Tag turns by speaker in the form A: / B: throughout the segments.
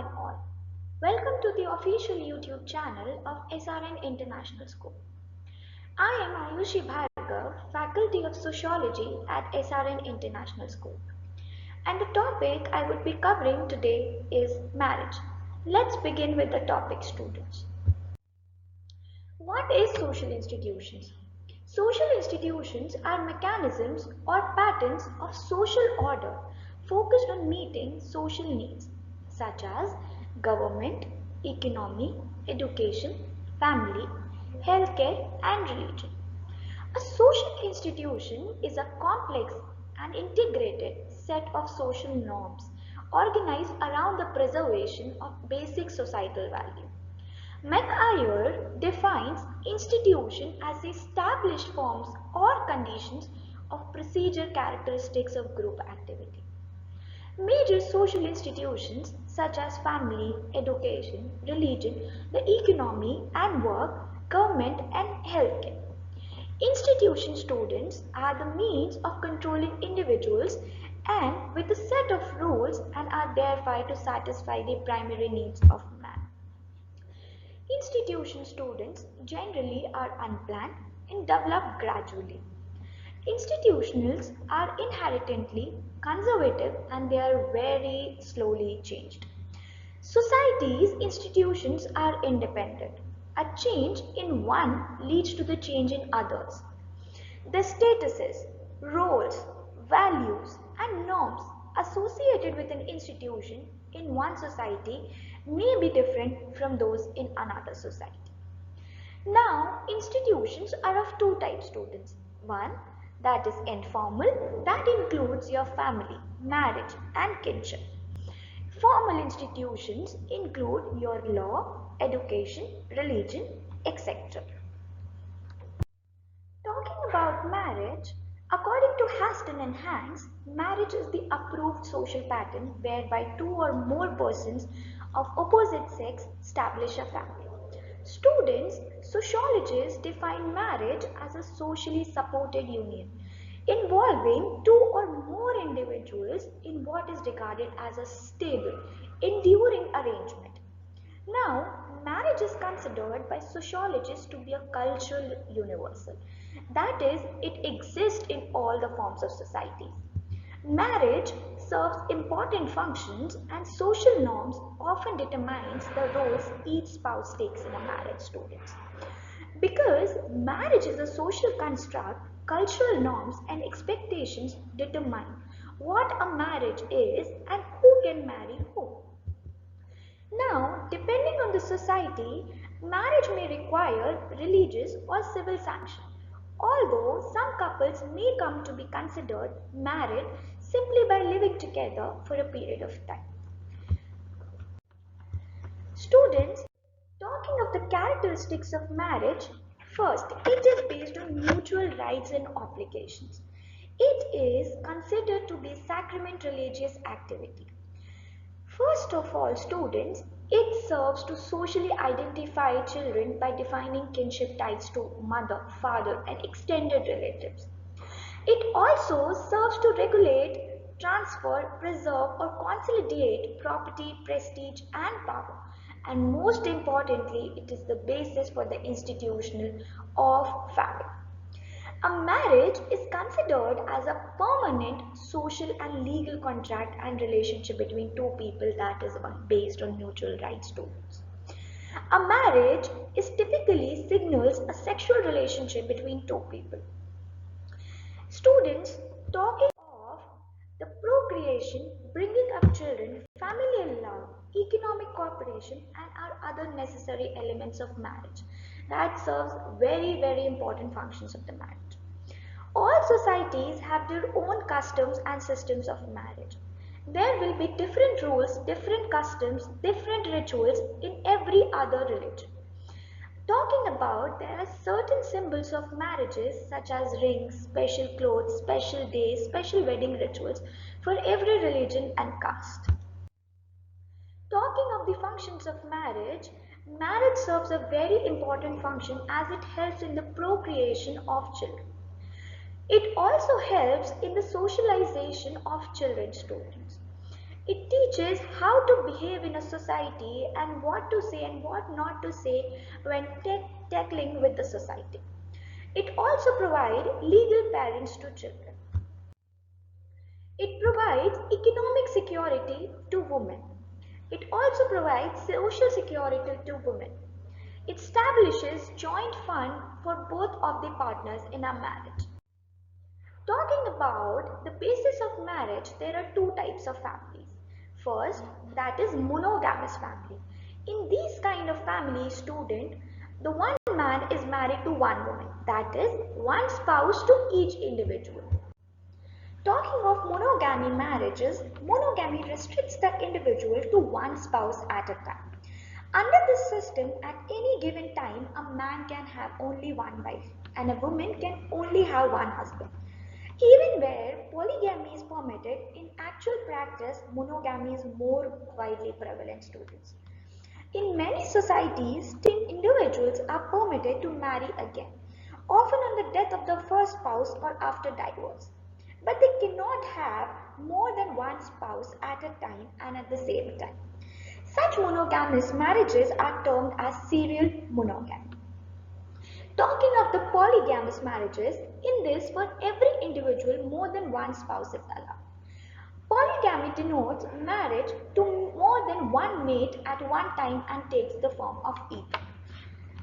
A: and all. Welcome to the official YouTube channel of SRN International School. I am Ayushi Bhargav, Faculty of Sociology at SRN International School. And the topic I would be covering today is marriage. Let's begin with the topic, students. What is social institutions? Social institutions are mechanisms or patterns of social order focused on meeting social needs such as government, economy, education, family, healthcare, and religion. A social institution is a complex and integrated set of social norms organized around the preservation of basic societal values. McIyer defines institution as established forms or conditions of procedure characteristics of group activity. Major social institutions such as family, education, religion, the economy and work, government and healthcare. Institution students are the means of controlling individuals and with a set of rules and are thereby to satisfy the primary needs of man. Institution students generally are unplanned and develop gradually. Institutionals are inherently conservative and they are very slowly changed. Societies' institutions are independent. A change in one leads to the change in others. The statuses, roles, values, and norms associated with an institution in one society may be different from those in another society. Now, institutions are of two types, students. One, that is informal, that includes your family, marriage, and kinship. Formal institutions include your law, education, religion, etc. Talking about marriage, according to Haston and Hanks, marriage is the approved social pattern whereby two or more persons of opposite sex establish a family. Students, sociologists define marriage as a socially supported union involving two or more individuals in what is regarded as a stable, enduring arrangement. Now, marriage is considered by sociologists to be a cultural universal. That is, it exists in all the forms of societies. Marriage serves important functions and social norms often determines the roles each spouse takes in a marriage, students. Because marriage is a social construct, cultural norms and expectations determine what a marriage is and who can marry who. Now, depending on the society, marriage may require religious or civil sanction, although some couples may come to be considered married simply by living together for a period of time. Students, talking of the characteristics of marriage, first, it is based on mutual rights and obligations. It is considered to be sacrament religious activity. First of all, students, it serves to socially identify children by defining kinship ties to mother, father, and extended relatives. It also serves to regulate, transfer, preserve, or consolidate property, prestige, and power. And most importantly, it is the basis for the institutional of family. A marriage is considered as a permanent social and legal contract and relationship between two people that is based on mutual rights students. A marriage is typically signals a sexual relationship between two people. Students, talking of the procreation, bringing up children, family love, economic cooperation and are other necessary elements of marriage that serves very important functions of the marriage. All societies have their own customs and systems of marriage. There will be different rules, different customs, different rituals in every other religion. Talking about, there are certain symbols of marriages such as rings, special clothes, special days, special wedding rituals for every religion and caste. Talking of the functions of marriage, marriage serves a very important function as it helps in the procreation of children. It also helps in the socialization of children students. It teaches how to behave in a society and what to say and what not to say when tackling with the society. It also provides legal parents to children. It provides economic security to women. It also provides social security to women. It establishes joint fund for both of the partners in a marriage. Talking about the basis of marriage, there are two types of families. First, that is monogamous family. In these kind of families, the one man is married to one woman, that is one spouse to each individual. Talking of monogamy marriages, monogamy restricts the individual to one spouse at a time. Under this system, at any given time, a man can have only one wife and a woman can only have one husband. Even where polygamy is permitted, in actual practice, monogamy is more widely prevalent, students. In many societies, individuals are permitted to marry again, often on the death of the first spouse or after divorce. But they cannot have more than one spouse at a time and at the same time. Such monogamous marriages are termed as serial monogamy. Talking of the polygamous marriages, in this for every individual more than one spouse is allowed. Polygamy denotes marriage to more than one mate at one time and takes the form of either.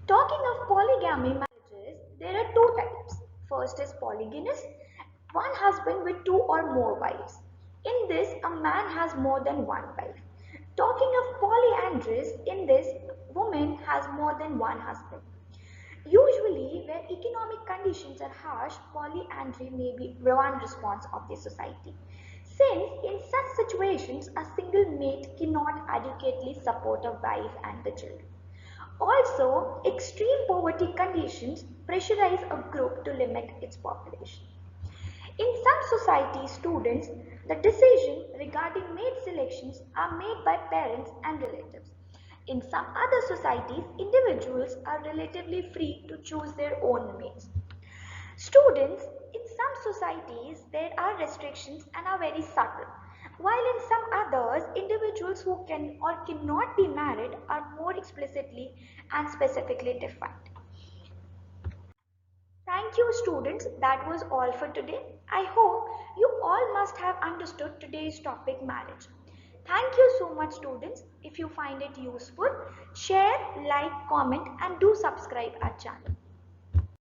A: Talking of polygamy marriages, there are two types. First is polygynous, one husband with two or more wives. In this, a man has more than one wife. Talking of polyandrous, in this, woman has more than one husband. Usually, where economic conditions are harsh, polyandry may be one response of the society. Since in such situations, a single mate cannot adequately support a wife and the children. Also, extreme poverty conditions pressurize a group to limit its population. In some societies, students, the decision regarding mate selections are made by parents and relatives. In some other societies, individuals are relatively free to choose their own mates. Students, in some societies, there are restrictions and are very subtle, while in some others, individuals who can or cannot be married are more explicitly and specifically defined. Thank you, students. That was all for today. I hope you all must have understood today's topic, marriage. Thank you so much, students. If you find it useful, share, like, comment, and do subscribe our channel.